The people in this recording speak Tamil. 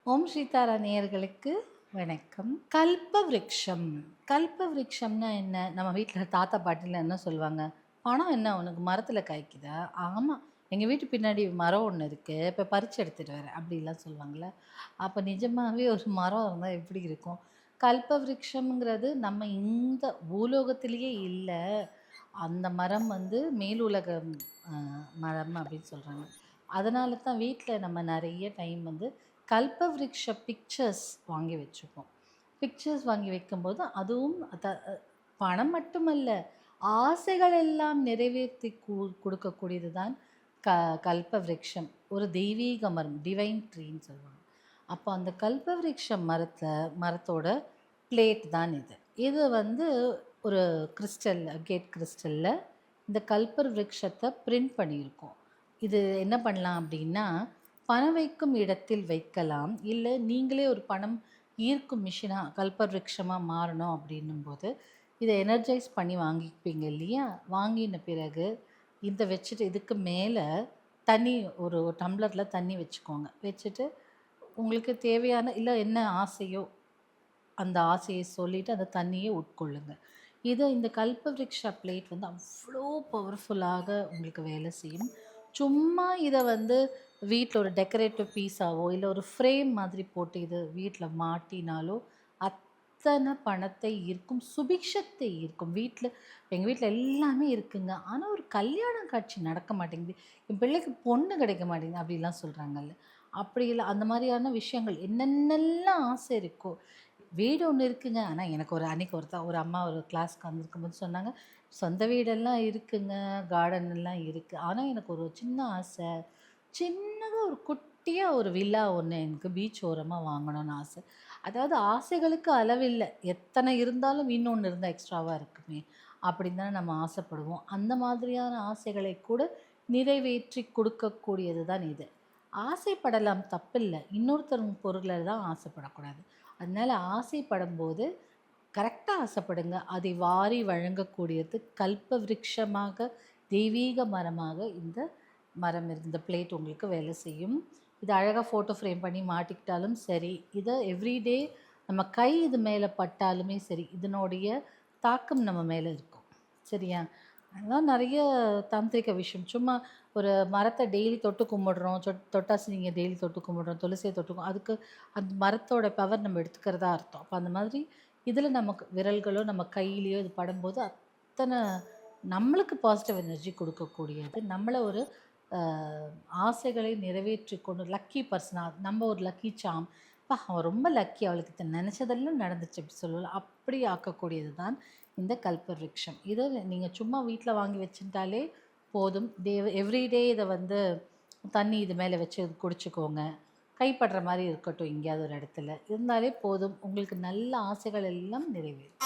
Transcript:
ஓம் ஸ்ரீதாரா நேயர்களுக்கு வணக்கம். கல்பவ்ருக்ஷம். கல்பவ்ருக்ஷம்னா என்ன? நம்ம வீட்டில் தாத்தா பாட்டிலாம் என்ன சொல்லுவாங்க? பணம் என்ன உனக்கு மரத்தில் காய்க்குதா? ஆமாம், எங்கள் வீட்டு பின்னாடி மரம் ஒன்று இருக்குது, இப்போ பறித்து எடுத்துகிட்டு வரேன் அப்படிலாம் சொல்லுவாங்கள்ல. அப்போ நிஜமாகவே ஒரு மரம் இருந்தால் எப்படி இருக்கும்? கல்பவ்ருக்ஷம்ங்கிறது நம்ம இந்த பூலோகத்திலேயே இல்லை, அந்த மரம் வந்து மேலுலகம் மரம் அப்படின்னு சொல்கிறாங்க. அதனால தான் வீட்டில் நம்ம நிறைய டைம் வந்து கல்பவ்ருக்ஷ பிக்சர்ஸ் வாங்கி வச்சுப்போம். பிக்சர்ஸ் வாங்கி வைக்கும்போது அதுவும் பணம் மட்டுமல்ல, ஆசைகள் எல்லாம் நிறைவேற்றி கொடுக்கக்கூடியது தான் கல்பவ்ருக்ஷம். ஒரு தெய்வீக மரம், டிவைன் ட்ரீன்னு சொல்லுவாங்க. அப்போ அந்த கல்பவ்ருக்ஷ மரத்தோட பிளேட் தான் இது. இது வந்து ஒரு கிறிஸ்டல், கேட் கிறிஸ்டலில் இந்த கல்பவ்ருக்ஷத்தை பிரிண்ட் பண்ணியிருக்கோம். இது என்ன பண்ணலாம் அப்படின்னா, பணம் வைக்கும் இடத்தில் வைக்கலாம். இல்லை நீங்களே ஒரு பணம் ஈர்க்கும் மிஷினாக கல்பவ்ருக்ஷமாக மாறணும் அப்படின்னும்போது இதை எனர்ஜைஸ் பண்ணி வாங்கிப்பீங்க இல்லையா? வாங்கின பிறகு இதை வச்சுட்டு இதுக்கு மேலே தண்ணி, ஒரு டம்ளரில் தண்ணி வச்சுக்கோங்க. வச்சுட்டு உங்களுக்கு தேவையான இல்லை என்ன ஆசையோ அந்த ஆசையை சொல்லிவிட்டு அந்த தண்ணியை உட்கொள்ளுங்க. இதை இந்த கல்பவ்ருக்ஷா பிளேட் வந்து அவ்வளோ பவர்ஃபுல்லாக உங்களுக்கு வேலை செய்யும். சும்மா இதை வந்து வீட்டில் ஒரு டெக்கரேட்டிவ் பீஸாவோ இல்லை ஒரு ஃப்ரேம் மாதிரி போட்டு இது வீட்டில் மாட்டினாலோ அத்தனை பணத்தை ஈர்க்கும், சுபிக்ஷத்தை ஈர்க்கும். எங்கள் வீட்டில் எல்லாமே இருக்குங்க, ஆனால் ஒரு கல்யாண காட்சி நடக்க மாட்டேங்குது, என் பிள்ளைக்கு பொண்ணு கிடைக்க மாட்டேங்குது அப்படிலாம் சொல்கிறாங்கல்ல. அப்படி இல்லை, அந்த மாதிரியான விஷயங்கள் என்னென்னலாம் ஆசை இருக்கோ. வீடு ஒன்று இருக்குங்க, ஆனால் எனக்கு அன்றைக்கி ஒரு அம்மா ஒரு கிளாஸ்க்கு வந்திருக்கும்போது சொன்னாங்க, சொந்த வீடெல்லாம் இருக்குங்க, கார்டன் எல்லாம் இருக்குது, ஆனால் எனக்கு ஒரு சின்ன ஆசை, சின்னதாக ஒரு குட்டியாக ஒரு வில்லா ஒன்று எனக்கு பீச் ஓரமாக வாங்கணும்னு ஆசை. அதாவது ஆசைகளுக்கு அளவில்லை, எத்தனை இருந்தாலும் இன்னொன்று இருந்தால் எக்ஸ்ட்ராவாக இருக்குமே அப்படின்னு தானே நம்ம ஆசைப்படுவோம். அந்த மாதிரியான ஆசைகளை கூட நிறைவேற்றி கொடுக்கக்கூடியது தான் இது. ஆசைப்படலாம், தப்பில்லை, இன்னொருத்தர் பொருளை தான் ஆசைப்படக்கூடாது. அதனால் ஆசைப்படும்போது கரெக்டாக ஆசைப்படுங்க. அதை வாரி வழங்கக்கூடியது கல்பவ்ருக்ஷமாக, தெய்வீக மரமாக இந்த மரம் இந்த பிளேட் உங்களுக்கு வேலை செய்யும். இது அழகாக ஃபோட்டோ ஃப்ரேம் பண்ணி மாட்டிக்கிட்டாலும் சரி, இதை எவ்ரிடே நம்ம கை இது மேலே பட்டாலுமே சரி, இதனுடைய தாக்கம் நம்ம மேலே இருக்கும். சரியா? அதெல்லாம் நிறைய தாந்திரிக விஷயம். சும்மா ஒரு மரத்தை டெய்லி தொட்டு கும்பிடுறோம், தொட்டாசி நீங்கள் டெய்லி தொட்டு கும்பிடுறோம், துளசியை அதுக்கு அந்த மரத்தோட பவர் நம்ம எடுத்துக்கிறதா அர்த்தம். அப்போ அந்த மாதிரி இதில் நமக்கு விரல்களோ நம்ம கையிலையோ இது படும்போது அத்தனை நம்மளுக்கு பாசிட்டிவ் எனர்ஜி கொடுக்கக்கூடியது. நம்மளை ஒரு ஆசைகளை நிறைவேற்றி கொண்டு லக்கி பர்சனாக, நம்ம ஒரு லக்கி சாம், அவன் ரொம்ப லக்கி, அவளுக்கு நினச்சதெல்லாம் நடந்துச்சு அப்படி சொல்லலாம், அப்படி ஆக்கக்கூடியது தான் இந்த கல்பவ்ருக்ஷம். இதை நீங்கள் சும்மா வீட்டில் வாங்கி வச்சுட்டாலே போதும். எவ்ரிடே இதை வந்து தண்ணி இது மேலே வச்சு குடிச்சிக்கோங்க. கைப்படுற மாதிரி இருக்கட்டும், எங்கேயாவது ஒரு இடத்துல இருந்தாலே போதும், உங்களுக்கு நல்ல ஆசைகள் எல்லாம் நிறைவேறும்.